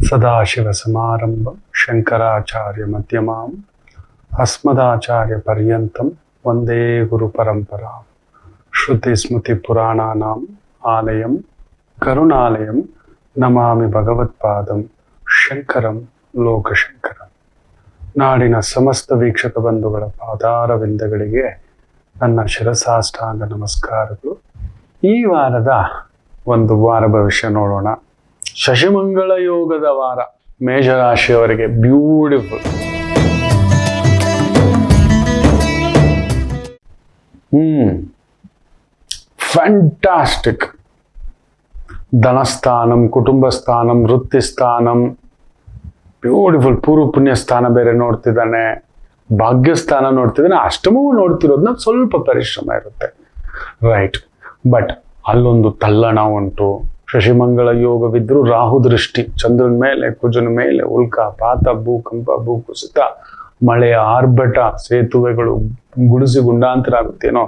ಸದಾಶಿವಸಮಾರಂಭಂ ಶಂಕರಾಚಾರ್ಯಮಧ್ಯಮಾಂ ಅಸ್ಮದಾಚಾರ್ಯಪರ್ಯಂತಂ ವಂದೇ ಗುರುಪರಂಪರಾಂ ಶ್ರುತಿಸ್ಮೃತಿಪುರಾಣಾನಾಂ ಆಲಯಂ ಕರುಣಾಲಯಂ ನಮಾಮಿ ಭಗವತ್ಪಾದಂ ಶಂಕರಂ ಲೋಕಶಂಕರಂ. ನಾಡಿನ ಸಮಸ್ತ ವೀಕ್ಷಕ ಬಂಧುಗಳ ಪಾದಾರವಿಂದಗಳಿಗೆ ನನ್ನ ಶಿರಸಾಷ್ಟಾಂಗ ನಮಸ್ಕಾರಗಳು. ಈ ವಾರದ ಒಂದು ವಾರ ಭವಿಷ್ಯ ನೋಡೋಣ. ಶಶಿಮಂಗಳ ಯೋಗದ ವಾರ, ಮೇಷರಾಶಿಯವರಿಗೆ ಬ್ಯೂಟಿಫುಲ್. ಫ್ಯಾಂಟಾಸ್ಟಿಕ್. ಧನಸ್ಥಾನಂ, ಕುಟುಂಬ ಸ್ಥಾನಂ, ವೃತ್ತಿ ಸ್ಥಾನಂ ಬ್ಯೂಟಿಫುಲ್. ಪೂರ್ವ ಪುಣ್ಯ ಸ್ಥಾನ ಬೇರೆ ನೋಡ್ತಿದ್ದಾನೆ, ಭಾಗ್ಯಸ್ಥಾನ ನೋಡ್ತಿದ್ದಾನೆ, ಅಷ್ಟಮವೂ ನೋಡ್ತಿರೋದನ್ನ ಸ್ವಲ್ಪ ಪರಿಶ್ರಮ ಇರುತ್ತೆ, ರೈಟ್. ಬಟ್ ಅಲ್ಲೊಂದು ತಲ್ಲಣ ಉಂಟು. ಶಶಿಮಂಗಳ ಯೋಗವಿದ್ರು ರಾಹು ದೃಷ್ಟಿ ಚಂದ್ರನ ಮೇಲೆ, ಕುಜನ ಮೇಲೆ, ಉಲ್ಕಾಪಾತ, ಭೂಕಂಪ, ಭೂಕುಸಿತ, ಮಳೆಯ ಆರ್ಭಟ, ಸೇತುವೆಗಳು ಗುಡಿಸಿ ಗುಂಡಾಂತರ ಆಗುತ್ತೇನೋ.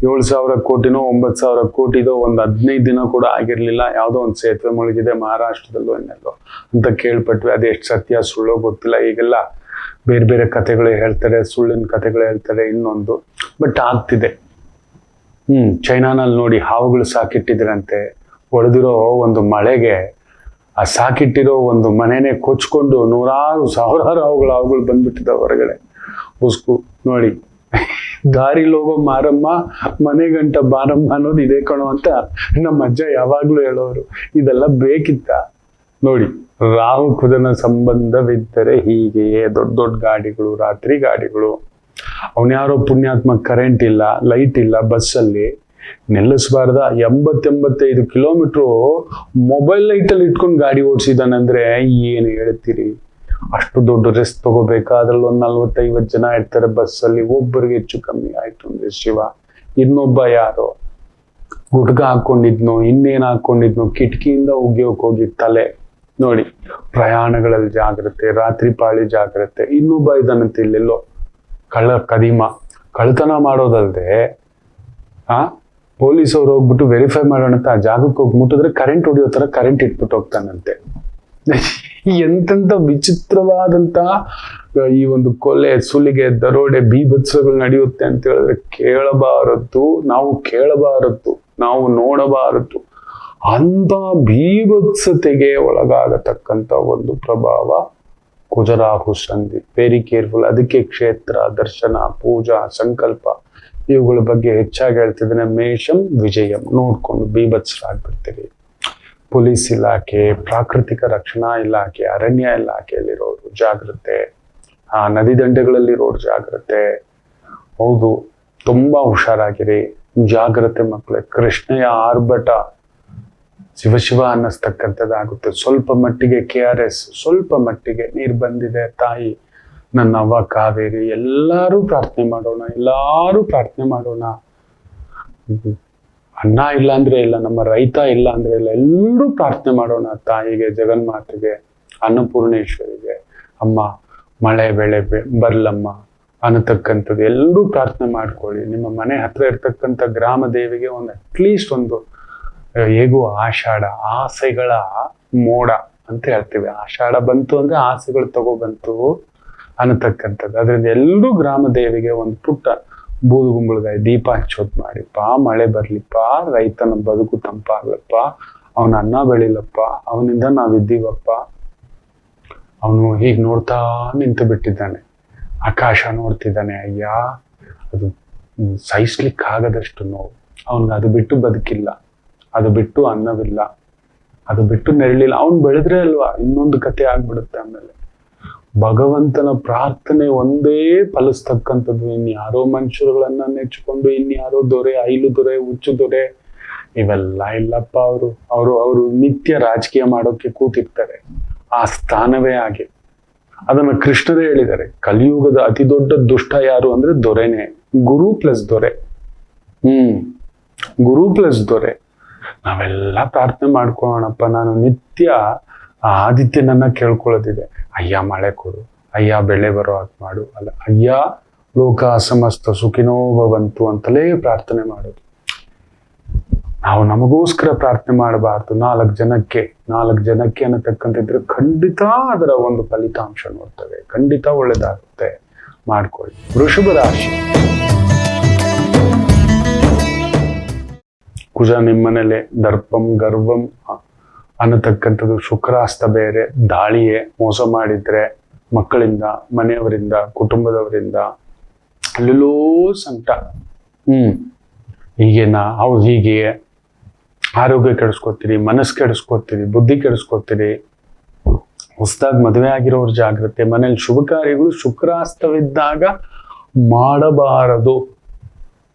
7,000 ಕೋಟಿನೋ 9,000 ಕೋಟಿದೋ ಒಂದು 15 ದಿನ ಕೂಡ ಆಗಿರ್ಲಿಲ್ಲ. ಯಾವುದೋ ಒಂದು ಸೇತುವೆ ಮುಳುಗಿದೆ ಮಹಾರಾಷ್ಟ್ರದಲ್ಲೋ ಇನ್ನೆಲ್ಲೋ ಅಂತ ಕೇಳ್ಪಟ್ವಿ. ಅದೆಷ್ಟು ಸತ್ಯ ಸುಳ್ಳೋ ಗೊತ್ತಿಲ್ಲ. ಈಗೆಲ್ಲ ಬೇರೆ ಬೇರೆ ಕಥೆಗಳು ಹೇಳ್ತಾರೆ, ಸುಳ್ಳಿನ ಕಥೆಗಳು ಹೇಳ್ತಾರೆ, ಇನ್ನೊಂದು. ಬಟ್ ಆಗ್ತಿದೆ. ಚೈನಾನಲ್ಲಿ ನೋಡಿ ಹಾವುಗಳು ಸಾಕಿಟ್ಟಿದ್ರಂತೆ. ಹೊಡೆದಿರೋ ಒಂದು ಮಳೆಗೆ ಆ ಸಾಕಿಟ್ಟಿರೋ ಒಂದು ಮನೆನೇ ಕೊಚ್ಕೊಂಡು ಸಾವಿರಾರು ಹಾವುಗಳು ಬಂದ್ಬಿಟ್ಟಿದ ಹೊರಗಡೆ. ಉಸ್ಕು ನೋಡಿ, ದಾರಿಲಿ ಹೋಗೋ ಮಾರಮ್ಮ ಮನೆ ಗಂಟ ಬಾರಮ್ಮ ಅನ್ನೋದು ಇದೇ ಕಣೋ ಅಂತ ನಮ್ಮ ಅಜ್ಜ ಯಾವಾಗ್ಲೂ ಹೇಳೋರು. ಇದೆಲ್ಲ ಬೇಕಿತ್ತ ನೋಡಿ. ರಾಹು ಕುಜನ ಸಂಬಂಧವಿದ್ದರೆ ಹೀಗೆಯೇ ದೊಡ್ಡ ದೊಡ್ಡ ಗಾಡಿಗಳು, ರಾತ್ರಿ ಗಾಡಿಗಳು. ಅವನ್ಯಾರೋ ಪುಣ್ಯಾತ್ಮ ಕರೆಂಟ್ ಇಲ್ಲ, ಲೈಟ್ ಇಲ್ಲ, ಬಸ್ಸಲ್ಲಿ ನಿಲ್ಲಿಸಬಾರ್ದ. 80-85 ಕಿಲೋಮೀಟ್ರು ಮೊಬೈಲ್ ಲೈಟಲ್ಲಿ ಇಟ್ಕೊಂಡು ಗಾಡಿ ಓಡಿಸಿದಾನಂದ್ರೆ ಏನು ಹೇಳ್ತೀರಿ? ಅಷ್ಟು ದೊಡ್ಡ ರೆಸ್ಟ್ ತಗೋಬೇಕಾ? ಅದ್ರಲ್ಲಿ ಒಂದು 40-50 ಜನ ಇರ್ತಾರೆ ಬಸ್ಸಲ್ಲಿ. ಒಬ್ಬರಿಗೆ ಹೆಚ್ಚು ಕಮ್ಮಿ ಆಯ್ತು ಅಂದ್ರೆ ಶಿವ. ಇನ್ನೊಬ್ಬ ಯಾರೋ ಗುಟ್ಕ ಹಾಕೊಂಡಿದ್ನು, ಇನ್ನೇನು ಹಾಕೊಂಡಿದ್ನು, ಕಿಟಕಿಯಿಂದ ಉಗಿಯೋಕ್ ಹೋಗಿ ತಲೆ ನೋಡಿ. ಪ್ರಯಾಣಗಳಲ್ಲಿ ಜಾಗ್ರತೆ, ರಾತ್ರಿ ಪಾಳಿ ಜಾಗ್ರತೆ. ಇನ್ನೊಬ್ಬ ಇದಾನಂತೆ ಇಲ್ಲೆಲ್ಲೋ ಕದೀಮ ಕಳ್ತನ ಮಾಡೋದಲ್ದೆ ಪೊಲೀಸವ್ರು ಹೋಗ್ಬಿಟ್ಟು ವೆರಿಫೈ ಮಾಡೋಣ ಅಂತ ಆ ಜಾಗಕ್ಕೆ ಹೋಗಿ ಮುಟ್ಟಿದ್ರೆ ಕರೆಂಟ್ ಹೊಡಿಯೋ ತರ ಕರೆಂಟ್ ಇಟ್ಬಿಟ್ಟು ಹೋಗ್ತಾನಂತೆ. ಎಂತೆಂತ ವಿಚಿತ್ರವಾದಂತ ಈ ಒಂದು ಕೊಲೆ, ಸುಲಿಗೆ, ದರೋಡೆ, ಬೀಭತ್ಸಗಳು ನಡೆಯುತ್ತೆ ಅಂತ ಹೇಳಿದ್ರೆ ಕೇಳಬಾರದ್ದು, ನಾವು ನೋಡಬಾರದ್ದು. ಅಂತ ಬೀಭತ್ಸತೆಗೆ ಒಳಗಾಗತಕ್ಕಂತ ಒಂದು ಪ್ರಭಾವ ಕುಜರಾಹು ಸಂಧಿ. Very careful. ಅದಕ್ಕೆ ಕ್ಷೇತ್ರ ದರ್ಶನ, ಪೂಜಾ, ಸಂಕಲ್ಪ ಇವುಗಳ ಬಗ್ಗೆ ಹೆಚ್ಚಾಗಿ ಹೇಳ್ತಿದ್ದೇನೆ. ಮೇಷಂ ವಿಜಯಂ ನೋಡ್ಕೊಂಡು ಬೀಭತ್ಸರಾಗ್ಬಿಡ್ತೀರಿ. ಪೊಲೀಸ್ ಇಲಾಖೆ, ಪ್ರಾಕೃತಿಕ ರಕ್ಷಣಾ ಇಲಾಖೆ, ಅರಣ್ಯ ಇಲಾಖೆಯಲ್ಲಿರೋರು ಜಾಗ್ರತೆ, ನದಿ ದಂಡೆಗಳಲ್ಲಿರೋರು ಜಾಗ್ರತೆ. ಹೌದು, ತುಂಬಾ ಹುಷಾರಾಗಿರಿ, ಜಾಗ್ರತೆ ಮಕ್ಕಳೇ. ಕೃಷ್ಣೆಯ ಆರ್ಭಟ ಶಿವ ಅನ್ನಿಸ್ತಕ್ಕಂಥದ್ದಾಗುತ್ತೆ. ಸ್ವಲ್ಪ ಮಟ್ಟಿಗೆ KRS, ಸ್ವಲ್ಪ ಮಟ್ಟಿಗೆ ನೀರು ಬಂದಿದೆ. ತಾಯಿ, ನನ್ನ ಅವ್ವ ಕಾವೇರಿ, ಎಲ್ಲರೂ ಪ್ರಾರ್ಥನೆ ಮಾಡೋಣ. ಅನ್ನ ಇಲ್ಲ ಅಂದ್ರೆ ಇಲ್ಲ, ನಮ್ಮ ರೈತ ಇಲ್ಲ ಅಂದ್ರೆ ಇಲ್ಲ, ಎಲ್ಲರೂ ಪ್ರಾರ್ಥನೆ ಮಾಡೋಣ ತಾಯಿಗೆ, ಜಗನ್ಮಾತೆಗೆ, ಅನ್ನಪೂರ್ಣೇಶ್ವರಿಗೆ. ಅಮ್ಮ ಮಳೆ ಬೆಳೆ ಬರ್ಲಮ್ಮ ಅನ್ನತಕ್ಕಂಥದ್ದು ಎಲ್ಲರೂ ಪ್ರಾರ್ಥನೆ ಮಾಡ್ಕೊಳ್ಳಿ. ನಿಮ್ಮ ಮನೆ ಹತ್ರ ಇರ್ತಕ್ಕಂಥ ಗ್ರಾಮ ದೇವಿಗೆ ಒಂದು ಅಟ್ಲೀಸ್ಟ್ ಒಂದು ಹೇಗೂ ಆಷಾಢ, ಆಸೆಗಳ ಮೋಡ ಅಂತ ಹೇಳ್ತೀವಿ. ಆಷಾಢ ಬಂತು ಅಂದ್ರೆ ಆಸೆಗಳು ತಗೊಬಂತು ಅನ್ನತಕ್ಕಂಥದ್ದು. ಅದರಿಂದ ಎಲ್ಲರೂ ಗ್ರಾಮ ದೇವಿಗೆ ಒಂದು ಪುಟ್ಟ ಬೂದುಗುಂಬಳಗಾಯಿ ದೀಪ ಹಚ್ಚೋದ್ ಮಾಡಿಪ್ಪ. ಮಳೆ ಬರ್ಲಿಪ್ಪ, ರೈತನ ಬದುಕು ತಂಪಾಗ್ಲಪ್ಪ, ಅವನ ಅನ್ನ ಬೆಳಿಲಪ್ಪ, ಅವನಿಂದ ನಾವಿದ್ದೀವಪ್ಪ. ಅವನು ಹೀಗೆ ನೋಡ್ತಾ ನಿಂತು ಬಿಟ್ಟಿದ್ದಾನೆ, ಆಕಾಶ ನೋಡ್ತಿದ್ದಾನೆ. ಅಯ್ಯ, ಅದು ಸಹಿಸ್ಲಿಕ್ಕಾಗದಷ್ಟು ನೋವು. ಅವನಿಗೆ ಅದು ಬಿಟ್ಟು ಬದುಕಿಲ್ಲ, ಅದು ಬಿಟ್ಟು ಅನ್ನವಿಲ್ಲ, ಅದು ಬಿಟ್ಟು ನೆರಳಿಲ್ಲ. ಅವನು ಬೆಳೆದ್ರೆ ಅಲ್ವಾ ಇನ್ನೊಂದು ಕತೆ ಆಗ್ಬಿಡುತ್ತೆ. ಆಮೇಲೆ ಭಗವಂತನ ಪ್ರಾರ್ಥನೆ ಒಂದೇ ಫಲಿಸ್ತಕ್ಕಂಥದ್ದು. ಇನ್ಯಾರೋ ಮನುಷ್ಯರುಗಳನ್ನ ನೆಚ್ಚಿಕೊಂಡು ಇನ್ಯಾರೋ ದೊರೆ, ಐಲು ದೊರೆ, ಹುಚ್ಚು ದೊರೆ ಇವೆಲ್ಲ ಇಲ್ಲಪ್ಪ. ಅವರು ನಿತ್ಯ ರಾಜಕೀಯ ಮಾಡೋಕೆ ಕೂತಿರ್ತಾರೆ. ಆ ಸ್ಥಾನವೇ ಹಾಗೆ. ಅದನ್ನ ಕೃಷ್ಣರೇ ಹೇಳಿದ್ದಾರೆ. ಕಲಿಯುಗದ ಅತಿ ದೊಡ್ಡ ದುಷ್ಟ ಯಾರು ಅಂದ್ರೆ ದೊರೆನೇ. ಗುರು ಪ್ಲಸ್ ದೊರೆ. ಗುರು ಪ್ಲಸ್ ದೊರೆ. ನಾವೆಲ್ಲ ಪ್ರಾರ್ಥನೆ ಮಾಡ್ಕೊಳ್ಳೋಣಪ್ಪ. ನಾನು ನಿತ್ಯ ಆದಿತ್ಯನನ್ನ ಕೇಳ್ಕೊಳ್ಳೋದಿದೆ. ಅಯ್ಯ ಮಳೆ ಕೊಡು, ಅಯ್ಯ ಬೆಳೆ ಬರೋ ಹಾಗೆ ಮಾಡು, ಅಲ್ಲ ಅಯ್ಯ ಲೋಕ ಸಮಸ್ತ ಸುಖಿನೋ ಭವಂತು ಅಂತಲೇ ಪ್ರಾರ್ಥನೆ ಮಾಡೋದು. ನಾವು ನಮಗೋಸ್ಕರ ಪ್ರಾರ್ಥನೆ ಮಾಡಬಾರ್ದು. ನಾಲ್ಕು ಜನಕ್ಕೆ ಅನ್ನತಕ್ಕಂತಿದ್ರೆ ಖಂಡಿತ ಅದರ ಒಂದು ಫಲಿತಾಂಶ ನೋಡ್ತೇವೆ. ಖಂಡಿತ ಒಳ್ಳೇದಾಗುತ್ತೆ. ಮಾಡ್ಕೊಳ್ಳಿ. ವೃಷಭ ರಾಶಿ. ಕುಜ ನಿಮ್ಮನೇಲೆ ದರ್ಪಂ ಗರ್ವಂ ಅನ್ನತಕ್ಕಂಥದ್ದು ಶುಕ್ರಾಸ್ತ ಬೇರೆ. ದಾಳಿಯೇ, ಮೋಸ ಮಾಡಿದ್ರೆ ಮಕ್ಕಳಿಂದ, ಮನೆಯವರಿಂದ, ಕುಟುಂಬದವರಿಂದ ಅಲ್ಲೆಲ್ಲೋ ಸಂಕಟ. ಹೀಗೇನಾ? ಹೌದು, ಹೀಗೆ ಆರೋಗ್ಯ ಕೆಡಿಸ್ಕೋತೀರಿ, ಮನಸ್ಸು ಕೆಡಿಸ್ಕೋತೀರಿ, ಬುದ್ಧಿ ಕೆಡಿಸ್ಕೋತೀರಿ. ಹೊಸದಾಗಿ ಮದುವೆ ಆಗಿರೋರು ಜಾಗ್ರತೆ. ಮನೇಲಿ ಶುಭ ಕಾರ್ಯಗಳು ಶುಕ್ರಾಸ್ತವಿದ್ದಾಗ ಮಾಡಬಾರದು.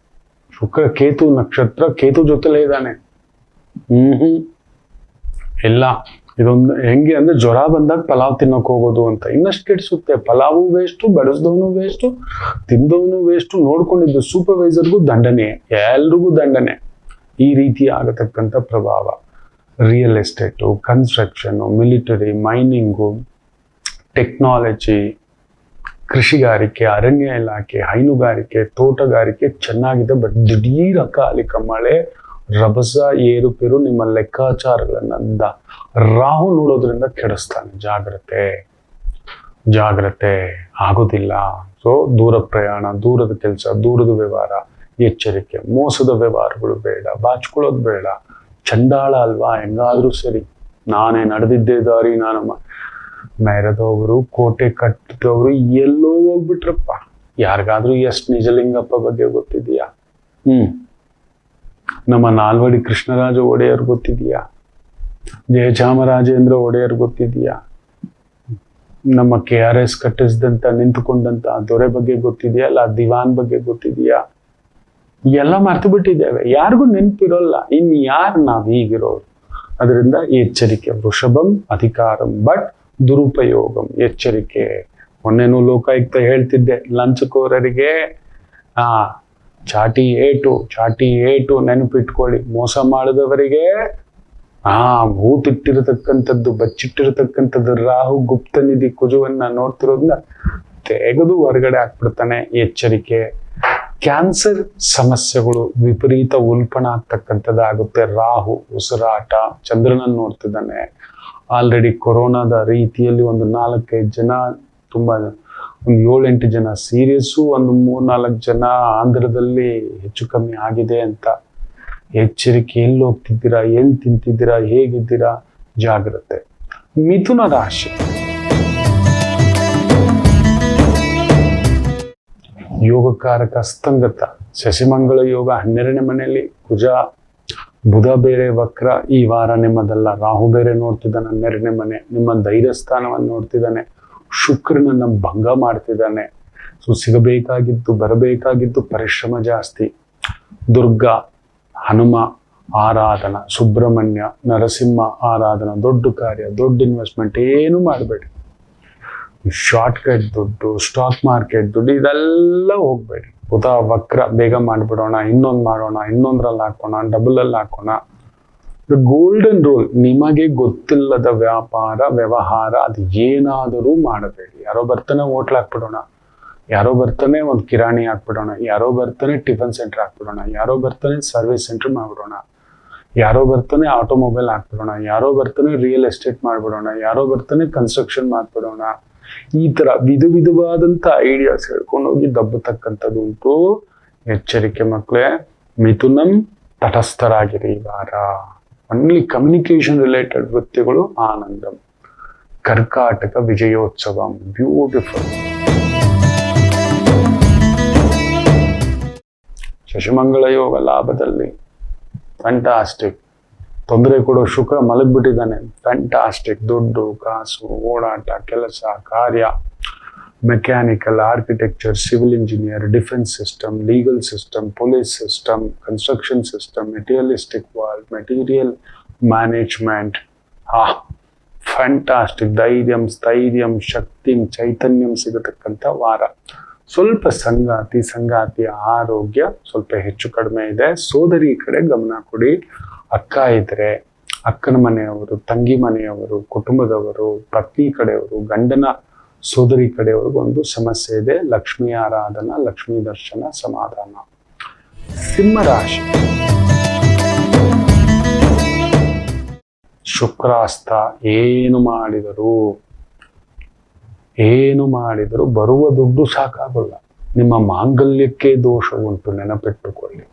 ಕೇತು ನಕ್ಷತ್ರ, ಕೇತು ಜೊತೆಲೇ ಇದ್ದಾನೆ. ಇಲ್ಲ, ಇದೊಂದು ಹೆಂಗೆ ಅಂದ್ರೆ ಜ್ವರ ಬಂದಾಗ ಪಲಾವ್ ತಿನ್ನೋಕೆ ಹೋಗೋದು ಅಂತ. ಇನ್ನಷ್ಟು ಕೆಡಿಸುತ್ತೆ. ಪಲಾವು ವೇಸ್ಟು, ಬಡಿಸ್ದವನು ವೇಸ್ಟು, ತಿಂದವನು ವೇಸ್ಟು. ನೋಡ್ಕೊಂಡಿದ್ದು ಸೂಪರ್ವೈಸರ್ಗೂ ದಂಡನೆ, ಎಲ್ರಿಗೂ ದಂಡನೆ. ಈ ರೀತಿ ಆಗತಕ್ಕಂಥ ಪ್ರಭಾವ. Real estate, construction, military, mining, technology, ಕೃಷಿಗಾರಿಕೆ, ಅರಣ್ಯ ಇಲಾಖೆ, ಹೈನುಗಾರಿಕೆ, ತೋಟಗಾರಿಕೆ ಚೆನ್ನಾಗಿದೆ. ಬಟ್ ದಿಢೀರ್ ಅಕಾಲಿಕ ಮಳೆ, ರಭಸ, ಏರುಪೇರು ನಿಮ್ಮ ಲೆಕ್ಕಾಚಾರಗಳನ್ನ ರಾಹು ನೋಡೋದ್ರಿಂದ ಕೆಡಿಸ್ತಾನೆ. ಜಾಗ್ರತೆ ಆಗೋದಿಲ್ಲ. ಸೊ ದೂರ ಪ್ರಯಾಣ, ದೂರದ ಕೆಲಸ, ದೂರದ ವ್ಯವಹಾರ, ಎಚ್ಚರಿಕೆ. ಮೋಸದ ವ್ಯವಹಾರಗಳು ಬೇಡ, ಬಾಚ್ಕೊಳ್ಳೋದು ಬೇಡ. ಚಂಡಾಳ ಅಲ್ವಾ, ಹೆಂಗಾದ್ರೂ ಸರಿ ನಾನೇ ನಡೆದಿದ್ದೇ ದಾರಿ, ನಾನು ಮೆರೆದವರು, ಕೋಟೆ ಕಟ್ಟಿದವರು ಎಲ್ಲೋ ಹೋಗ್ಬಿಟ್ರಪ್ಪ. ಯಾರಿಗಾದ್ರೂ ಎಷ್ಟು ನಿಜಲಿಂಗಪ್ಪ ಬಗ್ಗೆ ಗೊತ್ತಿದೆಯಾ? ನಮ್ಮ ನಾಲ್ವಡಿ ಕೃಷ್ಣರಾಜ ಒಡೆಯರ್ ಗೊತ್ತಿದೆಯಾ? ಜಯಚಾಮರಾಜೇಂದ್ರ ಒಡೆಯರ್ ಗೊತ್ತಿದೆಯಾ? ನಮ್ಮ KRS ಕಟ್ಟಿಸಿದಂತ ನಿಂತುಕೊಂಡಂತ ದೊರೆ ಬಗ್ಗೆ ಗೊತ್ತಿದೆಯಾ? ಅಲ್ಲ ದಿವಾನ್ ಬಗ್ಗೆ ಗೊತ್ತಿದೆಯಾ? ಎಲ್ಲ ಮರ್ತು ಬಿಟ್ಟಿದ್ದೇವೆ. ಯಾರಿಗೂ ನೆನಪಿರೋಲ್ಲ. ಇನ್ನು ಯಾರು ನಾವ್ ಹೀಗಿರೋರು? ಅದರಿಂದ ಎಚ್ಚರಿಕೆ. ವೃಷಭಂ ಅಧಿಕಾರಂ ಬಟ್ ದುರುಪಯೋಗಂ. ಎಚ್ಚರಿಕೆ. ಮೊನ್ನೆನೂ ಲೋಕಾಯುಕ್ತ ಹೇಳ್ತಿದ್ದೆ, ಲಂಚಕೋರರಿಗೆ ಚಾಟಿ ಏಟು ನೆನಪಿಟ್ಕೊಳ್ಳಿ. ಮೋಸ ಮಾಡಿದವರಿಗೆ ಹೂತಿಟ್ಟಿರತಕ್ಕಂಥದ್ದು, ಬಚ್ಚಿಟ್ಟಿರತಕ್ಕಂಥದ್ದು ರಾಹು ಗುಪ್ತ ನಿಧಿ ಕುಜವನ್ನ ನೋಡ್ತಿರೋದ್ರಿಂದ ತೆಗೆದು ಹೊರಗಡೆ ಹಾಕ್ಬಿಡ್ತಾನೆ. ಎಚ್ಚರಿಕೆ. ಕ್ಯಾನ್ಸರ್ ಸಮಸ್ಯೆಗಳು ವಿಪರೀತ ಉಲ್ಪಣ ಆಗ್ತಕ್ಕಂಥದ್ದಾಗುತ್ತೆ. ರಾಹು ಉಸಿರಾಟ. ಚಂದ್ರನನ್ನು ನೋಡ್ತಿದ್ದಾನೆ. ಆಲ್ರೆಡಿ ಕೊರೋನಾದ ರೀತಿಯಲ್ಲಿ ಒಂದು 4-5 ಜನ, ತುಂಬಾ ಒಂದು 7-8 ಜನ ಸೀರಿಯಸ್ಸು, ಒಂದು 3-4 ಜನ ಆಂಧ್ರದಲ್ಲಿ ಹೆಚ್ಚು ಕಮ್ಮಿ ಆಗಿದೆ ಅಂತ. ಎಚ್ಚರಿಕೆ. ಎಲ್ಲಿ ಹೋಗ್ತಿದ್ದೀರಾ, ಎಲ್ಲಿ ತಿಂತಿದ್ದೀರಾ, ಹೇಗಿದ್ದೀರಾ? ಜಾಗ್ರತೆ. ಮಿಥುನ ರಾಶಿ. ಯೋಗಕಾರಕ ಅಸ್ತಂಗತ. ಶಶಿಮಂಗಳ ಯೋಗ 12ನೇ ಮನೆಯಲ್ಲಿ. ಕುಜ ಬುಧ ಬೇರೆ ವಕ್ರ. ಈ ವಾರ ನಿಮ್ಮದಲ್ಲ. ರಾಹು ಬೇರೆ ನೋಡ್ತಿದ್ದಾನೆ 12ನೇ ಮನೆ. ನಿಮ್ಮ ಧೈರ್ಯ ಸ್ಥಾನವನ್ನು ನೋಡ್ತಿದ್ದಾನೆ. ಶುಕ್ರನನ್ನ ಭಂಗ ಮಾಡ್ತಿದ್ದಾನೆ. ಸೊ ಬರಬೇಕಾಗಿದ್ದು ಪರಿಶ್ರಮ ಜಾಸ್ತಿ. ದುರ್ಗಾ, ಹನುಮ ಆರಾಧನಾ, ಸುಬ್ರಹ್ಮಣ್ಯ, ನರಸಿಂಹ ಆರಾಧನಾ. ದೊಡ್ಡ ಕಾರ್ಯ, ದೊಡ್ಡ ಇನ್ವೆಸ್ಟ್ಮೆಂಟ್ ಏನು ಮಾಡಬೇಡಿ. ಶಾರ್ಟ್ ಕಟ್ ದುಡ್ಡು, ಸ್ಟಾಕ್ ಮಾರ್ಕೆಟ್ ದುಡ್ಡು, ಇದೆಲ್ಲ ಹೋಗ್ಬೇಡಿ. ಬುಧ ವಕ್ರ. ಬೇಗ ಮಾಡ್ಬಿಡೋಣ, ಇನ್ನೊಂದು ಮಾಡೋಣ, ಇನ್ನೊಂದ್ರಲ್ಲಿ ಹಾಕೋಣ, ಡಬಲ್ ಅಲ್ಲಿ ಹಾಕೋಣ. Golden rule. ನಿಮಗೆ ಗೊತ್ತಿಲ್ಲದ ವ್ಯಾಪಾರ ವ್ಯವಹಾರ ಅದು ಏನಾದರೂ ಮಾಡಬೇಡಿ. ಯಾರೋ ಬರ್ತಾನೆ ಹೋಟ್ಲ್ ಹಾಕ್ಬಿಡೋಣ, ಯಾರೋ ಬರ್ತಾನೆ ಒಂದು ಕಿರಾಣಿ ಹಾಕ್ಬಿಡೋಣ, ಯಾರೋ ಬರ್ತಾನೆ ಟಿಫನ್ ಸೆಂಟರ್ ಹಾಕ್ಬಿಡೋಣ, ಯಾರೋ ಬರ್ತಾನೆ ಸರ್ವಿಸ್ ಸೆಂಟರ್ ಮಾಡ್ಬಿಡೋಣ, ಯಾರೋ ಬರ್ತಾನೆ ಆಟೋಮೊಬೈಲ್ ಹಾಕ್ಬಿಡೋಣ, ಯಾರೋ ಬರ್ತಾನೆ ರಿಯಲ್ ಎಸ್ಟೇಟ್ ಮಾಡ್ಬಿಡೋಣ, ಯಾರೋ ಬರ್ತಾನೆ ಕನ್ಸ್ಟ್ರಕ್ಷನ್ ಮಾಡ್ಬಿಡೋಣ. ಈ ತರ ವಿಧವಾದಂತ ಐಡಿಯಾಸ್ ಹೇಳ್ಕೊಂಡು ಹೋಗಿ ದಬ್ಬತಕ್ಕಂಥದ್ದು ಉಂಟು. ಎಚ್ಚರಿಕೆ ಮಕ್ಕಳೇ. ಮಿಥುನಂ ತಟಸ್ಥರಾಗಿರಿ ಈ ವಾರ. ಒನ್ಲಿ ಕಮ್ಯುನಿಕೇಶನ್ ರಿಲೇಟೆಡ್ ವೃತ್ತಿಗಳು ಆನಂದಂ. ಕರ್ಕಾಟಕ ವಿಜಯೋತ್ಸವಂ. ಬ್ಯೂಟಿಫುಲ್. ಶಶಿಮಂಗಳ ಯೋಗ ಲಾಭದಲ್ಲಿ. ಫ್ಯಾಂಟಾಸ್ಟಿಕ್. ತೊಂದರೆ ಕೊಡೋ ಶುಕ್ರ ಮಲಗ್ಬಿಟ್ಟಿದ್ದಾನೆ. ಫ್ಯಾಂಟಾಸ್ಟಿಕ್. ದುಡ್ಡು, ಕಾಸು, ಓಡಾಟ, ಕೆಲಸ, ಕಾರ್ಯ, mechanical, architecture, civil engineer, defence system, legal system, police system, construction system, materialistic world, material management. Fantastic. ಧೈರ್ಯಂ, ಸ್ಥೈರ್ಯಂ, ಶಕ್ತಿ, ಚೈತನ್ಯಂ ಸಿಗತಕ್ಕಂಥ ವಾರ. ಸ್ವಲ್ಪ ಸಂಗಾತಿಯ ಆರೋಗ್ಯ ಸ್ವಲ್ಪ ಹೆಚ್ಚು ಕಡಿಮೆ ಇದೆ. ಸೋದರಿ ಕಡೆ ಗಮನ ಕೊಡಿ. ಅಕ್ಕ ಇದ್ರೆ ಅಕ್ಕನ ಮನೆಯವರು, ತಂಗಿ ಮನೆಯವರು, ಕುಟುಂಬದವರು, ಪತ್ನಿ ಕಡೆಯವರು, ಗಂಡನ ಸೋದರಿ ಕಡೆಯವ್ರಿಗೂ ಒಂದು ಸಮಸ್ಯೆ ಇದೆ. ಲಕ್ಷ್ಮೀ ಆರಾಧನಾ, ಲಕ್ಷ್ಮೀ ದರ್ಶನ, ಸಮಾಧಾನ. ಸಿಂಹ ರಾಶಿ. ಶುಕ್ರಾಸ್ತ ಏನು ಮಾಡಿದರೂ ಬರುವ ದುಡ್ಡು ಸಾಕಾಗಲ್ಲ. ನಿಮ್ಮ ಮಾಂಗಲ್ಯಕ್ಕೆ ದೋಷ ಉಂಟು, ನೆನಪಿಟ್ಟುಕೊಳ್ಳಿ.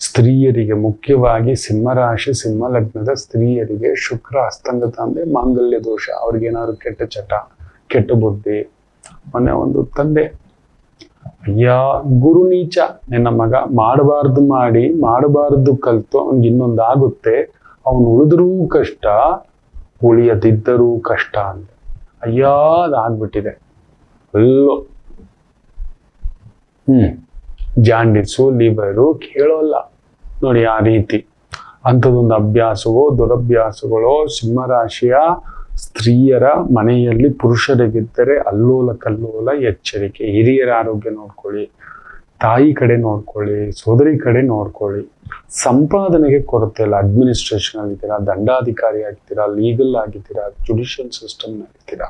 ಸ್ತ್ರೀಯರಿಗೆ, ಮುಖ್ಯವಾಗಿ ಸಿಂಹರಾಶಿ ಸಿಂಹ ಲಗ್ನದ ಸ್ತ್ರೀಯರಿಗೆ ಶುಕ್ರ ಅಸ್ತಂಗತ ಅಂದ್ರೆ ಮಾಂಗಲ್ಯ ದೋಷ. ಅವ್ರಿಗೇನಾದ್ರು ಕೆಟ್ಟ ಚಟ, ಕೆಟ್ಟ ಬುದ್ಧಿ. ಮೊನ್ನೆ ಒಂದು ತಂದೆ, ಅಯ್ಯ ಗುರು ನೀಚ, ನಿನ್ನ ಮಗ ಮಾಡಬಾರ್ದು ಕಲ್ತು ಅವ್ನಿಗೆ ಇನ್ನೊಂದಾಗುತ್ತೆ, ಅವನು ಉಳಿದ್ರೂ ಕಷ್ಟ, ಉಳಿಯದಿದ್ದರೂ ಕಷ್ಟ ಅಂತ. ಅಯ್ಯ ಅದಾಗ್ಬಿಟ್ಟಿದೆ ಎಲ್ಲೋ. ಜಾಂಡಿಸು, ಲಿವರು ಕೇಳೋಲ್ಲ ನೋಡಿ. ಆ ರೀತಿ ಅಂಥದ್ದೊಂದು ಅಭ್ಯಾಸವೋ ದುರಭ್ಯಾಸಗಳೋ ಸಿಂಹರಾಶಿಯ ಸ್ತ್ರೀಯರ ಮನೆಯಲ್ಲಿ ಪುರುಷರಿಗಿದ್ದರೆ ಅಲ್ಲೋಲ ಕಲ್ಲೋಲ, ಎಚ್ಚರಿಕೆ. ಹಿರಿಯರ ಆರೋಗ್ಯ ನೋಡ್ಕೊಳ್ಳಿ, ತಾಯಿ ಕಡೆ ನೋಡ್ಕೊಳ್ಳಿ, ಸೋದರಿ ಕಡೆ ನೋಡ್ಕೊಳ್ಳಿ. ಸಂಪಾದನೆಗೆ ಕೊರತೆ ಇಲ್ಲ. ಅಡ್ಮಿನಿಸ್ಟ್ರೇಷನ್ ಆಗಿದ್ದೀರಾ, ದಂಡಾಧಿಕಾರಿ ಆಗಿದ್ದೀರಾ, ಲೀಗಲ್ ಆಗಿದ್ದೀರಾ, ಜುಡಿಷಿಯಲ್ ಸಿಸ್ಟಮ್ ಆಗಿದ್ದೀರಾ,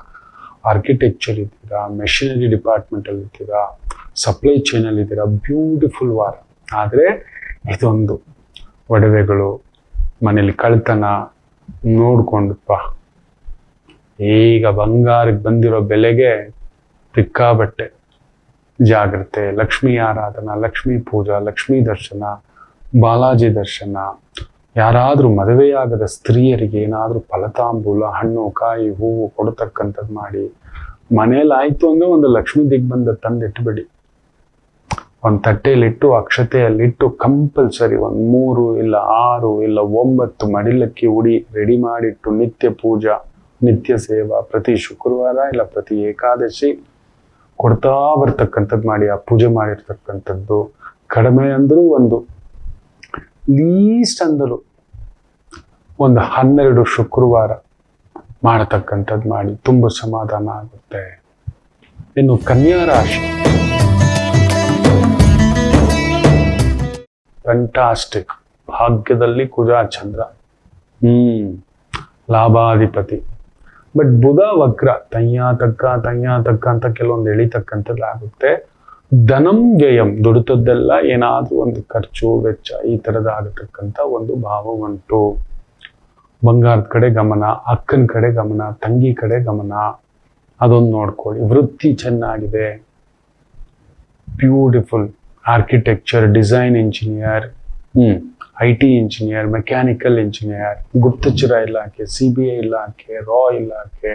ಆರ್ಕಿಟೆಕ್ಚರ್ ಇದ್ದೀರಾ, ಮೆಷಿನರಿ ಡಿಪಾರ್ಟ್ಮೆಂಟ್ ಅಲ್ಲಿ ಇದ್ದೀರಾ, ಸಪ್ಲೈ ಚೈನ್ ಅಲ್ಲಿ ಇದ್ದೀರಾ, ಬ್ಯೂಟಿಫುಲ್ ವಾರ. ಆದರೆ ಇದೊಂದು ಒಡವೆಗಳು, ಮನೇಲಿ ಕಳ್ತನ ನೋಡ್ಕೊಂಡಪ್ಪ. ಈಗ ಬಂಗಾರಕ್ಕೆ ಬಂದಿರೋ ಬೆಲೆಗೆ ಸಿಕ್ಕಾಬಟ್ಟೆ ಜಾಗ್ರತೆ. ಲಕ್ಷ್ಮೀ ಆರಾಧನಾ, ಲಕ್ಷ್ಮೀ ಪೂಜಾ, ಲಕ್ಷ್ಮೀ ದರ್ಶನ, ಬಾಲಾಜಿ ದರ್ಶನ. ಯಾರಾದ್ರೂ ಮದುವೆಯಾಗದ ಸ್ತ್ರೀಯರಿಗೆ ಏನಾದ್ರೂ ಫಲತಾಂಬೂಲ, ಹಣ್ಣು, ಕಾಯಿ, ಹೂವು ಕೊಡತಕ್ಕಂಥದ್ದು ಮಾಡಿ. ಮನೇಲಿ ಆಯ್ತು ಅಂದ್ರೆ ಒಂದು ಲಕ್ಷ್ಮೀ ದಿಗ್ಬಂಧ ತಂದಿಟ್ಬಿಡಿ. ಒಂದು ತಟ್ಟೆಯಲ್ಲಿಟ್ಟು, ಅಕ್ಷತೆಯಲ್ಲಿಟ್ಟು, ಕಂಪಲ್ಸರಿ 3 ಇಲ್ಲ 6 ಇಲ್ಲ 9 ಮಡಿಲಕ್ಕಿ ಉಡಿ ರೆಡಿ ಮಾಡಿಟ್ಟು, ನಿತ್ಯ ಪೂಜಾ, ನಿತ್ಯ ಸೇವಾ, ಪ್ರತಿ ಶುಕ್ರವಾರ ಇಲ್ಲ ಪ್ರತಿ ಏಕಾದಶಿ ಕೊಡ್ತಾ ಬರ್ತಕ್ಕಂಥದ್ದು ಮಾಡಿ. ಆ ಪೂಜೆ ಮಾಡಿರ್ತಕ್ಕಂಥದ್ದು ಕಡಿಮೆ ಅಂದ್ರೂ ಲೀಸ್ಟ್ ಅಂದರು ಒಂದು 12 ಶುಕ್ರವಾರ ಮಾಡತಕ್ಕಂಥದ್ದು ಮಾಡಿ. ತುಂಬ ಸಮಾಧಾನ ಆಗುತ್ತೆ. ಇನ್ನು ಕನ್ಯಾ ರಾಶಿ, ಫ್ಯಾಂಟಾಸ್ಟಿಕ್. ಭಾಗ್ಯದಲ್ಲಿ Kuja Chandra, ಲಾಭಾಧಿಪತಿ. ಬಟ್ ಬುಧ ವಕ್ರ, ತಯ್ಯ ತಕ್ಕ ಅಂತ ಕೆಲವೊಂದು ಎಳಿತಕ್ಕಂಥದ್ದು ಆಗುತ್ತೆ. ಧನಂ ವ್ಯಯಂ, ದುಡಿತದ್ದೆಲ್ಲ ಏನಾದ್ರೂ ಒಂದು ಖರ್ಚು ವೆಚ್ಚ ಈ ಥರದ ಆಗತಕ್ಕಂಥ ಒಂದು ಭಾವ ಉಂಟು. ಬಂಗಾರದ ಕಡೆ ಗಮನ, ಅಕ್ಕನ ಕಡೆ ಗಮನ, ತಂಗಿ ಕಡೆ ಗಮನ, ಅದೊಂದು ನೋಡ್ಕೊಳ್ಳಿ. ವೃತ್ತಿ ಚೆನ್ನಾಗಿದೆ, beautiful. Architecture, design engineer, IT engineer, mechanical engineer, ಗುಪ್ತಚರ ಇಲಾಖೆ, CBI ಇಲಾಖೆ, ರಾ ಇಲಾಖೆ,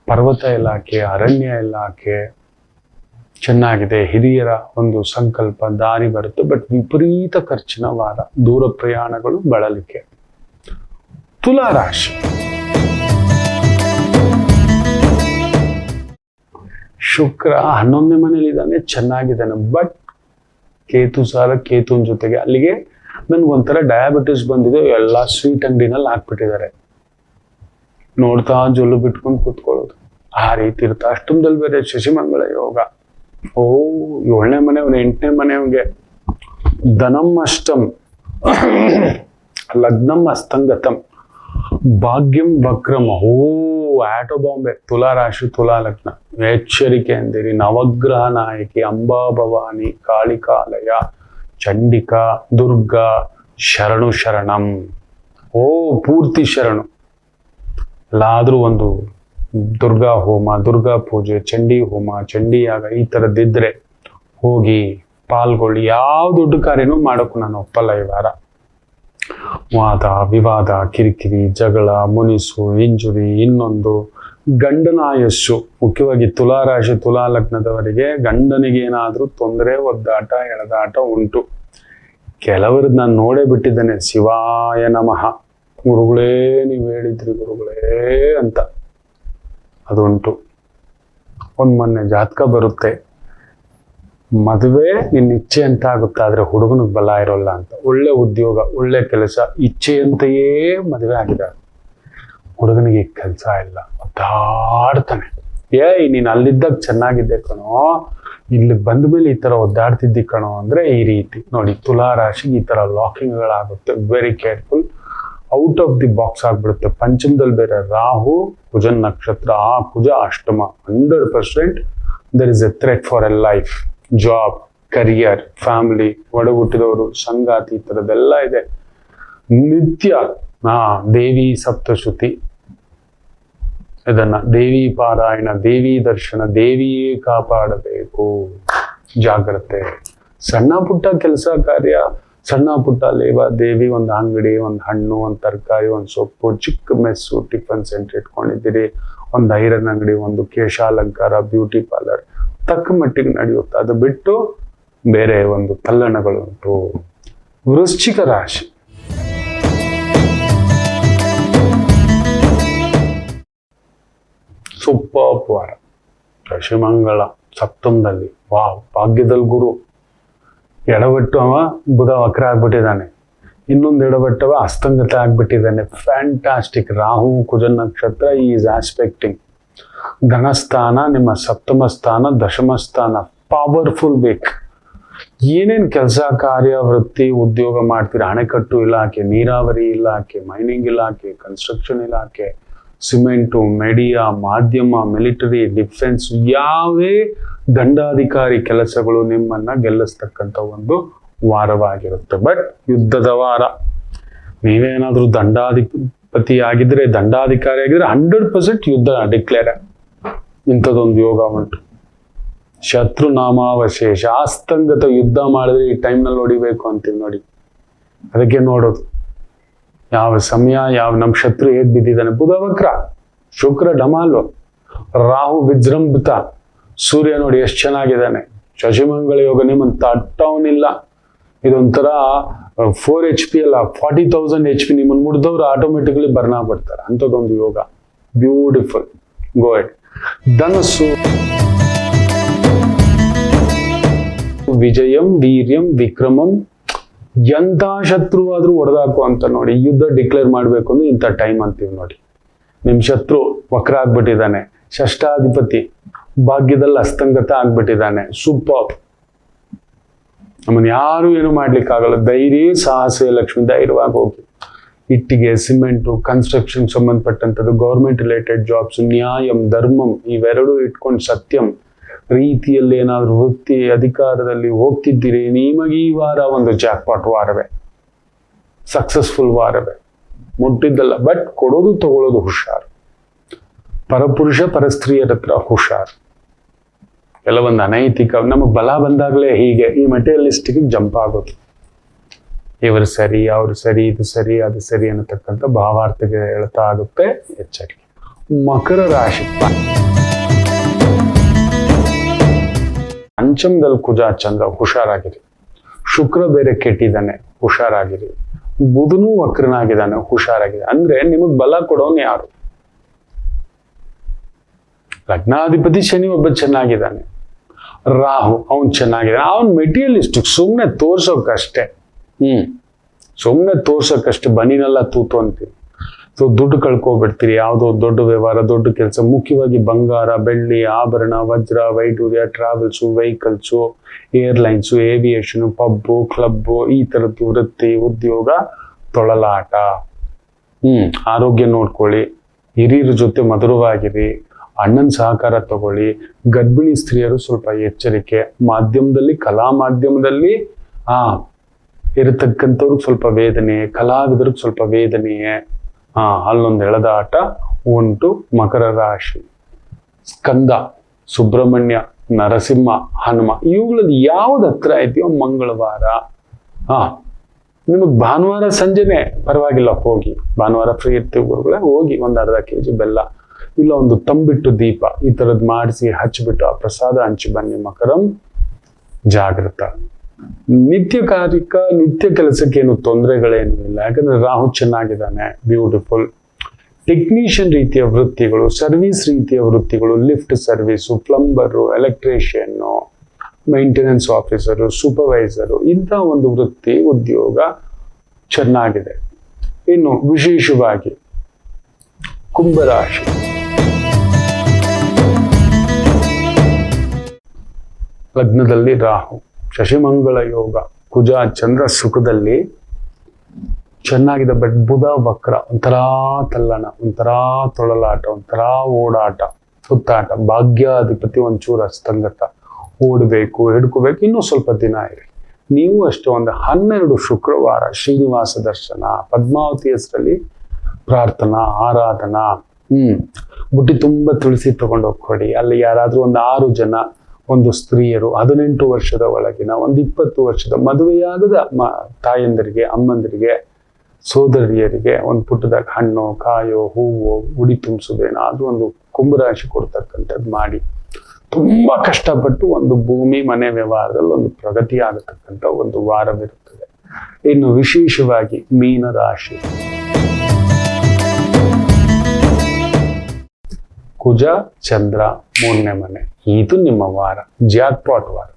ಪರ್ವತ ಇಲಾಖೆ, ಅರಣ್ಯ ಇಲಾಖೆ ಚೆನ್ನಾಗಿದೆ. ಹಿರಿಯರ ಒಂದು ಸಂಕಲ್ಪ ದಾರಿ ಬರುತ್ತೆ. ಬಟ್ ವಿಪರೀತ ಖರ್ಚಿನ ವಾರ, ದೂರ ಪ್ರಯಾಣಗಳು, ಬಳಲಿಕೆ. ತುಲಾ ರಾಶಿ, ಶುಕ್ರ 11ನೇ ಮನೇಲಿ ಇದ್ದಾನೆ, ಚೆನ್ನಾಗಿದ್ದಾನೆ. ಬಟ್ ಕೇತುವಿನ ಜೊತೆಗೆ ಅಲ್ಲಿಗೆ ನನ್ಗೊಂಥರ ಡಯಾಬಿಟಿಸ್ ಬಂದಿದೆ. ಎಲ್ಲ ಸ್ವೀಟ್ ಅಂಗಡಿನಲ್ಲಿ ಹಾಕ್ಬಿಟ್ಟಿದ್ದಾರೆ. ನೋಡ್ತಾ ಜೊಲ್ಲು ಬಿಟ್ಕೊಂಡು ಕೂತ್ಕೊಳ್ಳೋದು, ಆ ರೀತಿ ಇರುತ್ತೆ. ಅಷ್ಟಮದಲ್ಲಿ ಬೇರೆ ಶಶಿಮಂಗಳ ಯೋಗ. 7ನೇ ಮನೆ, 8ನೇ ಮನೆಯವನಿಗೆ ಧನಂ ಅಷ್ಟಂ, ಲಗ್ನಂ ಅಸ್ತಂಗತಂ, ಭಾಗ್ಯಂ ವಕ್ರಂ. ಆಟೋ ಬಾಂಬೆ. ತುಲಾ ರಾಶಿ, ತುಲಾ ಲಗ್ನ. ಎಚ್ಚರಿಕೆ ಅಂದಿರಿ. ನವಗ್ರಹ ನಾಯಕಿ ಅಂಬಾ ಭವಾನಿ, ಕಾಳಿಕಾಲಯ, ಚಂಡಿಕಾ, ದುರ್ಗಾ ಶರಣಂ. ಪೂರ್ತಿ ಶರಣು. ಎಲ್ಲಾದ್ರೂ ಒಂದು ದುರ್ಗಾ ಹೋಮ, ದುರ್ಗಾ ಪೂಜೆ, ಚಂಡಿ ಹೋಮ, ಚಂಡಿ ಯಾಗ ಈ ಥರದ್ದಿದ್ರೆ ಹೋಗಿ ಪಾಲ್ಗೊಳ್ಳಿ. ಯಾವ ದೊಡ್ಡ ಕಾರ್ಯನೂ ಮಾಡೋಕ್ಕೂ ನಾನು ಒಪ್ಪಲ್ಲ ಈ ವಾರ. ವಾದ ವಿವಾದ, ಕಿರಿಕಿರಿ, ಜಗಳ, ಮುನಿಸು, ಇಂಜುರಿ, ಇನ್ನೊಂದು ಗಂಡನ ಆಯಸ್ಸು. ಮುಖ್ಯವಾಗಿ ತುಲಾ ರಾಶಿ ತುಲಾ ಲಗ್ನದವರಿಗೆ ಗಂಡನಿಗೆ ಏನಾದ್ರೂ ತೊಂದರೆ, ಒದ್ದಾಟ, ಎಳೆದಾಟ ಉಂಟು. ಕೆಲವರದ್ದು ನಾನು ನೋಡೇ ಬಿಟ್ಟಿದ್ದೇನೆ. ಶಿವಾಯ ನಮಃ, ಗುರುಗಳೇ ನೀವು ಹೇಳಿದ್ರಿ ಗುರುಗಳೇ ಅಂತ ಅದುಂಟು. ಮೊನ್ನೆ ಜಾತಕ ಬರುತ್ತೆ, ಮದುವೆ ನಿನ್ನ ಇಚ್ಛೆ ಅಂತ ಆಗುತ್ತೆ, ಆದ್ರೆ ಹುಡುಗನಿಗೆ ಬಲ ಇರೋಲ್ಲ ಅಂತ. ಒಳ್ಳೆ ಉದ್ಯೋಗ, ಒಳ್ಳೆ ಕೆಲಸ, ಇಚ್ಛೆಯಂತೆಯೇ ಮದುವೆ ಆಗಿದೆ. ಹುಡುಗನಿಗೆ ಕೆಲಸ ಇಲ್ಲ, ಒದ್ದಾಡ್ತಾನೆ. ನೀನ್ ಅಲ್ಲಿದ್ದಾಗ ಚೆನ್ನಾಗಿದ್ದೆ ಕಣೋ, ಇಲ್ಲಿ ಬಂದ ಮೇಲೆ ಈ ತರ ಒದ್ದಾಡ್ತಿದ್ದಿ ಕಣೋ ಅಂದ್ರೆ ಈ ರೀತಿ ನೋಡಿ. ತುಲಾ ರಾಶಿಗೆ ಈ ತರ ಲಾಕಿಂಗ್ಗಳಾಗುತ್ತೆ. Very careful. Out of the box ಆಗ್ಬಿಡುತ್ತೆ. ಪಂಚಮದಲ್ಲಿ ಬೇರೆ ರಾಹು, ಕುಜನ್ ನಕ್ಷತ್ರ. ಆ ಕುಜ ಅಷ್ಟಮ. 100% there is a threat for a life, job, career, family, ಒಡ ಹುಟ್ಟಿದವರು, ಸಂಗಾತಿ, ಈ ಥರದ್ದೆಲ್ಲ ಇದೆ. ನಿತ್ಯ ದೇವಿ ಸಪ್ತಶ್ರುತಿ, ಇದನ್ನ ದೇವಿ ಪಾರಾಯಣ, ದೇವಿ ದರ್ಶನ, ದೇವಿಯೇ ಕಾಪಾಡಬೇಕು, ಜಾಗ್ರತೆ. ಸಣ್ಣ ಪುಟ್ಟ ಕೆಲಸ ಕಾರ್ಯ, ಸಣ್ಣ ಪುಟ್ಟ ಲೇವಾದೇವಿ, ಒಂದು ಅಂಗಡಿ, ಒಂದು ಹಣ್ಣು, ಒಂದು ತರಕಾರಿ, ಒಂದು ಸೊಪ್ಪು, ಚಿಕ್ಕ ಮೆಸ್ಸು, ಟಿಫನ್ ಸೆಂಟರ್ ಇಟ್ಕೊಂಡಿದ್ದೀರಿ, ಒಂದು ಐರನ್ ಅಂಗಡಿ, ಒಂದು ಕೇಶಾಲಂಕಾರ, ಬ್ಯೂಟಿ ಪಾರ್ಲರ್, ತಕ್ಕ ಮಟ್ಟಿಗೆ ನಡೆಯುತ್ತೆ. ಅದು ಬಿಟ್ಟು ಬೇರೆ ಒಂದು ತಲ್ಲಣಗಳುಂಟು. ವೃಶ್ಚಿಕ ರಾಶಿ, ಸೂಪರ್ ವಾರ. ಶಶಿಮಂಗಳ ಸಪ್ತಮದಲ್ಲಿ, ಭಾಗ್ಯದಲ್ಲಿ ಗುರು. ಎಡವಟ್ಟು ಅವ ಬುಧ ವಕ್ರ ಆಗ್ಬಿಟ್ಟಿದ್ದಾನೆ, ಇನ್ನೊಂದು ಎಡವಟ್ಟವ ಅಸ್ತಂಗತ ಆಗ್ಬಿಟ್ಟಿದ್ದಾನೆ. ಫ್ಯಾಂಟಾಸ್ಟಿಕ್. ರಾಹು ಕುಜ ನಕ್ಷತ್ರ ಈಸ್ ಆಸ್ಪೆಕ್ಟಿಂಗ್ ಧನಸ್ಥಾನ, ನಿಮ್ಮ ಸಪ್ತಮ ಸ್ಥಾನ, ದಶಮ ಸ್ಥಾನ. Powerful weak. ಏನೇನು ಕೆಲಸ ಕಾರ್ಯ, ವೃತ್ತಿ, ಉದ್ಯೋಗ ಮಾಡ್ತೀರಾ, ಅಣೆಕಟ್ಟು ಇಲಾಖೆ, ನೀರಾವರಿ ಇಲಾಖೆ, ಮೈನಿಂಗ್ ಇಲಾಖೆ, ಕನ್ಸ್ಟ್ರಕ್ಷನ್ ಇಲಾಖೆ, ಸಿಮೆಂಟು, ಮೆಡಿಯಾ, ಮಾಧ್ಯಮ, ಮಿಲಿಟರಿ, ಡಿಫೆನ್ಸ್, ಯಾವೇ ದಂಡಾಧಿಕಾರಿ ಕೆಲಸಗಳು ನಿಮ್ಮನ್ನ ಗೆಲ್ಲಿಸ್ತಕ್ಕಂಥ ಒಂದು ವಾರವಾಗಿರುತ್ತೆ. ಬಟ್ ಯುದ್ಧದ ವಾರ. ನೀವೇನಾದ್ರೂ ದಂಡಾಧಿಪತಿ ಆಗಿದ್ರೆ, ದಂಡಾಧಿಕಾರಿ ಆಗಿದ್ರೆ 100% ಯುದ್ಧ ಡಿಕ್ಲೇರ್. ಇಂಥದ್ದೊಂದು ಯೋಗ ಉಂಟು. ಶತ್ರು ನಾಮಾವಶೇಷ, ಆಸ್ತಂಗತ ಯುದ್ಧ ಮಾಡಿದ್ರೆ ಈ ಟೈಮ್ನಲ್ಲಿ ಹೊಡಿಬೇಕು ಅಂತೀವಿ ನೋಡಿ. ಅದಕ್ಕೆ ನೋಡೋದು ಯಾವ ಸಮಯ, ಯಾವ ನಮ್ಮ ಶತ್ರು ಹೇಗ್ ಬಿದ್ದಿದ್ದಾನೆ. ಬುಧ ವಕ್ರ, ಶುಕ್ರ ಡಮಾಲು, ರಾಹು ವಿಜೃಂಭಿತ, ಸೂರ್ಯ ನೋಡಿ ಎಷ್ಟು ಚೆನ್ನಾಗಿದ್ದಾನೆ. ಶಶಿಮಂಗಳ ಯೋಗ ನಿಮ್ಮನ್ನು ತಟ್ಟವನಿಲ್ಲ. ಇದೊಂಥರ 4 HP ಅಲ್ಲ, 40,000 HP. ನಿಮ್ಮನ್ನು ಮುಡ್ದವ್ರು ಆಟೋಮೆಟಿಕಲಿ ಬರ್ನ್ ಆಗ್ಬಿಡ್ತಾರೆ. ಅಂಥದ್ದೊಂದು ಯೋಗ. ಬ್ಯೂಟಿಫುಲ್. ಗೋ ಹೆಡ್. ಧನಸ್ಸು, ವಿಜಯಂ, ವೀರ್ಯಂ, ವಿಕ್ರಮಂ. ಎಂಥ ಶತ್ರು ಆದ್ರೂ ಹೊಡೆದಾಕು ಅಂತ ನೋಡಿ. ಯುದ್ಧ ಡಿಕ್ಲೇರ್ ಮಾಡ್ಬೇಕು ಅಂದ್ರೆ ಇಂಥ ಟೈಮ್ ಅಂತೀವಿ ನೋಡಿ. ನಿಮ್ ಶತ್ರು ವಕ್ರ ಆಗ್ಬಿಟ್ಟಿದ್ದಾನೆ, ಷಷ್ಠಾಧಿಪತಿ ಭಾಗ್ಯದಲ್ಲಿ ಅಸ್ತಂಗತ ಆಗ್ಬಿಟ್ಟಿದ್ದಾನೆ. ಸೂಪರ್. ನಮ್ಮನ್ನ ಯಾರು ಏನು ಮಾಡ್ಲಿಕ್ಕಾಗಲ್ಲ. ಧೈರ್ಯ, ಸಾಹಸ, ಲಕ್ಷ್ಮಿ. ಧೈರ್ಯವಾಗಿ ಹೋಗಿ. ಇಟ್ಟಿಗೆ, ಸಿಮೆಂಟು, ಕನ್ಸ್ಟ್ರಕ್ಷನ್ ಸಂಬಂಧಪಟ್ಟಂಥದ್ದು, ಗೌರ್ಮೆಂಟ್ ರಿಲೇಟೆಡ್ ಜಾಬ್ಸ್, ನ್ಯಾಯಂ, ಧರ್ಮಂ, ಇವೆರಡು ಇಟ್ಕೊಂಡು ಸತ್ಯಂ ರೀತಿಯಲ್ಲಿ ಏನಾದ್ರು ವೃತ್ತಿ ಅಧಿಕಾರದಲ್ಲಿ ಹೋಗ್ತಿದ್ದೀರಿ, ನಿಮಗೆ ಈ ವಾರ ಒಂದು ಜಾಕ್ಪಾಟ್ ವಾರವೇ, ಸಕ್ಸಸ್ಫುಲ್ ವಾರವೇ. ಮುಟ್ಟಿದ್ದಲ್ಲ, ಬಟ್ ಕೊಡೋದು ತಗೊಳ್ಳೋದು ಹುಷಾರು. ಪರಪುರುಷ ಪರಸ್ತ್ರೀಯರ ಹತ್ರ ಹುಷಾರು. ಕೆಲವೊಂದು ಅನೈತಿಕ, ನಮಗೆ ಬಲ ಬಂದಾಗಲೇ ಹೀಗೆ ಈ ಮೆಟೀರಿಯಲಿಸ್ಟಿಕ್ ಜಂಪ್ ಆಗೋದು. ಇವರು ಸರಿ, ಅವರು ಸರಿ, ಇದು ಸರಿ, ಅದು ಸರಿ ಅನ್ನತಕ್ಕಂಥ ಭಾವಾರ್ಥಕ್ಕೆ ಹೇಳ್ತಾ ಆಗುತ್ತೆ. ಎಚ್ಚರಿಕೆ. ಮಕರ ರಾಶಿ, ಪಂಚಮದಲ್ಲಿ ಕುಜ ಚಂದ್ರ, ಹುಷಾರಾಗಿರಿ. ಶುಕ್ರ ಬೇರೆ ಕೆಟ್ಟಿದ್ದಾನೆ, ಹುಷಾರಾಗಿರಿ. ಬುಧನೂ ವಕ್ರನಾಗಿದ್ದಾನೆ, ಹುಷಾರಾಗಿದೆ. ಅಂದ್ರೆ ನಿಮಗ್ ಬಲ ಕೊಡೋನು ಯಾರು? ಲಗ್ನಾಧಿಪತಿ ಶನಿ ಒಬ್ಬ ಚೆನ್ನಾಗಿದ್ದಾನೆ, ರಾಹು ಅವನ್ ಚೆನ್ನಾಗಿದ್ದಾನೆ. ಅವನ್ ಮೆಟೀರಿಯಲಿಸ್ಟಿಕ್, ಸುಮ್ನೆ ತೋರ್ಸೋಕಷ್ಟೇ. ಸುಮ್ನೆ ತೋರ್ಸೋಕಷ್ಟೇ. ಬನ್ನಿನೆಲ್ಲ ತೂತು ಅಂತೀವಿ. ಸೊ ದುಡ್ಡು ಕಳ್ಕೊಬಿಡ್ತೀರಿ. ಯಾವುದೋ ದೊಡ್ಡ ವ್ಯವಹಾರ, ದೊಡ್ಡ ಕೆಲಸ, ಮುಖ್ಯವಾಗಿ ಬಂಗಾರ, ಬೆಳ್ಳಿ, ಆಭರಣ, ವಜ್ರ, ವೈಡೂರ್ಯ, travels, vehicles, airlines, aviation, pub, club, ಈ ತರದ್ದು ವೃತ್ತಿ, ಉದ್ಯೋಗ, ತೊಳಲಾಟ. ಆರೋಗ್ಯ ನೋಡ್ಕೊಳ್ಳಿ. ಹಿರಿಯರ ಜೊತೆ ಮಧುರವಾಗಿರಿ. ಅಣ್ಣನ ಸಹಕಾರ ತಗೊಳ್ಳಿ. ಗರ್ಭಿಣಿ ಸ್ತ್ರೀಯರು ಸ್ವಲ್ಪ ಎಚ್ಚರಿಕೆ. ಮಾಧ್ಯಮದಲ್ಲಿ, ಕಲಾ ಮಾಧ್ಯಮದಲ್ಲಿ ಇರತಕ್ಕಂಥವ್ರಿಗೆ ಸ್ವಲ್ಪ ವೇದನೆ, ಕಲಾವಿದರಿಗೆ ಸ್ವಲ್ಪ ವೇದನೆಯೇ. ಅಲ್ಲೊಂದು ಎಳೆದಾಟ ಉಂಟು. ಮಕರ ರಾಶಿ, ಸ್ಕಂದ, ಸುಬ್ರಹ್ಮಣ್ಯ, ನರಸಿಂಹ, ಹನುಮ, ಇವುಗಳಲ್ಲಿ ಯಾವ್ದು ಹತ್ರ ಇದೆಯೋ ಮಂಗಳವಾರ. ನಿಮಗ್ ಭಾನುವಾರ ಸಂಜೆನೆ ಪರವಾಗಿಲ್ಲ, ಹೋಗಿ. ಭಾನುವಾರ ಫ್ರೀ ಇರ್ತೀವಿ ಗುರುಗಳೇ, ಹೋಗಿ ಒಂದು ಅರ್ಧ kg ಬೆಲ್ಲ, ಇಲ್ಲ ಒಂದು ತಂಬಿಟ್ಟು ದೀಪ, ಈ ತರದ್ ಮಾಡಿಸಿ ಹಚ್ಚಿಬಿಟ್ಟು ಆ ಪ್ರಸಾದ ಹಂಚಿ ಬನ್ನಿ. ಮಕರಂ, ಜಾಗೃತ. ನಿತ್ಯ ಕೆಲಸಕ್ಕೆ ಏನು ತೊಂದರೆಗಳೇನು ಇಲ್ಲ. ಯಾಕಂದ್ರೆ ರಾಹು ಚೆನ್ನಾಗಿದ್ದಾನೆ, ಬ್ಯೂಟಿಫುಲ್. ಟೆಕ್ನಿಷಿಯನ್ ರೀತಿಯ ವೃತ್ತಿಗಳು, ಸರ್ವಿಸ್ ರೀತಿಯ ವೃತ್ತಿಗಳು, lift service, plumber, ಎಲೆಕ್ಟ್ರಿಷಿಯನ್ನು, maintenance officer, supervisor, ಇಂಥ ಒಂದು ವೃತ್ತಿ ಉದ್ಯೋಗ ಚೆನ್ನಾಗಿದೆ. ಇನ್ನು ವಿಶೇಷವಾಗಿ ಕುಂಭರಾಶಿ, ಲಗ್ನದಲ್ಲಿ ರಾಹು, ಶಶಿಮಂಗಳ ಯೋಗ, ಕುಜ ಚಂದ್ರ ಸುಖದಲ್ಲಿ ಚೆನ್ನಾಗಿದೆ. ಬಟ್ ಬುಧ ವಕ್ರ, ಒಂಥರ ತಲ್ಲಣ, ಒಂಥರ ತೊಳಲಾಟ, ಒಂಥರ ಓಡಾಟ, ಸುತ್ತಾಟ. ಭಾಗ್ಯಾಧಿಪತಿ ಒಂಚೂರು ಅಸ್ತಂಗತ, ಓಡಬೇಕು, ಹಿಡ್ಕೋಬೇಕು. ಇನ್ನೂ ಸ್ವಲ್ಪ ದಿನ ಇರಿ. ನೀವು ಅಷ್ಟೇ ಒಂದು 12 ಶುಕ್ರವಾರ ಶ್ರೀನಿವಾಸ ದರ್ಶನ, ಪದ್ಮಾವತಿ ಹೆಸರಲ್ಲಿ ಪ್ರಾರ್ಥನಾ, ಆರಾಧನಾ. ಬುಟ್ಟಿ ತುಂಬ ತುಳಸಿ ತಗೊಂಡು ಹೋಗ್ಕೊಡಿ. ಅಲ್ಲಿ ಯಾರಾದ್ರೂ ಒಂದು 6 ಜನ, ಒಂದು ಸ್ತ್ರೀಯರು, 18 ವರ್ಷದ ಒಳಗಿನ, ಒಂದು 20 ವರ್ಷದ ಮದುವೆಯಾಗದ ತಾಯಂದರಿಗೆ, ಅಮ್ಮಂದರಿಗೆ, ಸೋದರಿಯರಿಗೆ ಒಂದು ಪುಟ್ಟದಾಗ ಹಣ್ಣು, ಕಾಯೋ, ಹೂವು, ಉಡಿ ತುಂಬಿಸೋದೇನಾದ್ರೂ ಒಂದು ಕುಂಭರಾಶಿ ಕೊಡ್ತಕ್ಕಂಥದ್ದು ಮಾಡಿ. ತುಂಬಾ ಕಷ್ಟಪಟ್ಟು ಒಂದು ಭೂಮಿ ಮನೆ ವ್ಯವಹಾರದಲ್ಲಿ ಒಂದು ಪ್ರಗತಿ ಆಗತಕ್ಕಂಥ ಒಂದು ವಾರವಿರುತ್ತದೆ. ಇನ್ನು ವಿಶೇಷವಾಗಿ ಮೀನರಾಶಿ, ಕುಜ ಚಂದ್ರ 3ನೇ ಮನೆ, ಇದು ನಿಮ್ಮ ವಾರ. ಜಾಕ್ಪಾಟ್ ವಾರ,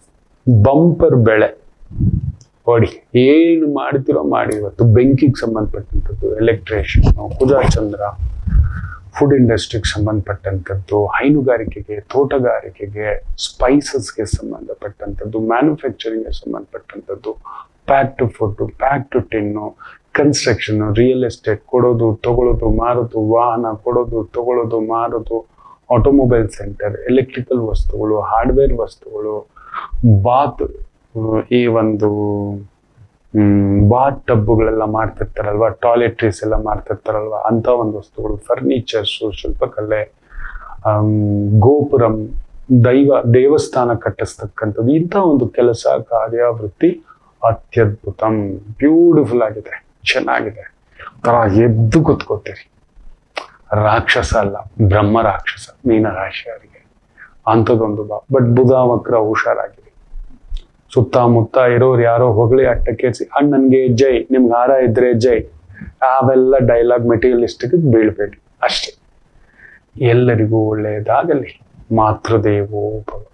ಬಂಪರ್ ಬೆಳೆ ಹೊಡಿ. ಏನು ಮಾಡ್ತಿರೋ ಮಾಡಿ. ಇವತ್ತು ಬೆಂಕಿಗೆ ಸಂಬಂಧಪಟ್ಟಂಥದ್ದು, ಎಲೆಕ್ಟ್ರಿಷಿಯನ್, ಕುಜ ಚಂದ್ರ, ಫುಡ್ ಇಂಡಸ್ಟ್ರಿಗೆ ಸಂಬಂಧಪಟ್ಟಂಥದ್ದು, ಹೈನುಗಾರಿಕೆಗೆ, ತೋಟಗಾರಿಕೆಗೆ, ಸ್ಪೈಸಸ್ಗೆ ಸಂಬಂಧಪಟ್ಟಂಥದ್ದು, ಮ್ಯಾನುಫ್ಯಾಕ್ಚರಿಂಗ್ಗೆ ಸಂಬಂಧಪಟ್ಟಂಥದ್ದು, pack to food, pack to tin, construction, real estate, ಕೊಡೋದು ತಗೊಳ್ಳೋದು ಮಾರೋದು, ವಾಹನ ಕೊಡೋದು ತಗೊಳ್ಳೋದು ಮಾರೋದು, ಆಟೋಮೊಬೈಲ್ ಸೆಂಟರ್, ಎಲೆಕ್ಟ್ರಿಕಲ್ ವಸ್ತುಗಳು, ಹಾರ್ಡ್ವೇರ್ ವಸ್ತುಗಳು, ಬಾತ್, ಈ ಒಂದು ಬಾತ್ ಟಬ್ಬುಗಳೆಲ್ಲ ಮಾಡ್ತಿರ್ತಾರಲ್ವ, ಟಾಯ್ಲೆಟ್ರೀಸ್ ಎಲ್ಲ ಮಾಡ್ತಿರ್ತಾರಲ್ವ, ಅಂತ ಒಂದು ವಸ್ತುಗಳು, ಫರ್ನಿಚರ್ಸು, ಶಿಲ್ಪಕಲೆ, ಗೋಪುರಂ, ದೇವಸ್ಥಾನ ಕಟ್ಟಿಸ್ತಕ್ಕಂಥದ್ದು, ಇಂಥ ಒಂದು ಕೆಲಸ ಕಾರ್ಯ ವೃತ್ತಿ ಅತ್ಯದ್ಭುತಂ, ಬ್ಯೂಟಿಫುಲ್ ಆಗಿದೆ, ಚೆನ್ನಾಗಿದೆ. ತರ ಎದ್ದು ಕೂತ್ಕೋತೀರಿ. ರಾಕ್ಷಸ ಅಲ್ಲ, ಬ್ರಹ್ಮ ರಾಕ್ಷಸ ಮೀನರಾಶಿಯವರಿಗೆ ಅಂಥದ್ದೊಂದು ಬಟ್ ಬುಧ ವಕ್ರ, ಹುಷಾರಾಗಿರಿ. ಸುತ್ತಮುತ್ತ ಇರೋರು ಯಾರೋ ಹೊಗಳಿ ಅಟ್ಟಕ್ಕೇರಿಸಿ ಅಣ್ಣನ್ಗೆ ಜೈ, ನಿಮ್ಗೆ ಹಾರ ಇದ್ರೆ ಜೈ, ಅವೆಲ್ಲ ಡೈಲಾಗ್ ಮೆಟೀರಿಯಲಿಸ್ಟಿಕ್ ಬೀಳ್ಬೇಡಿ ಅಷ್ಟೇ. ಎಲ್ಲರಿಗೂ ಒಳ್ಳೆಯದಾಗಲಿ. ಮಾತೃದೇವೋ ಭವ.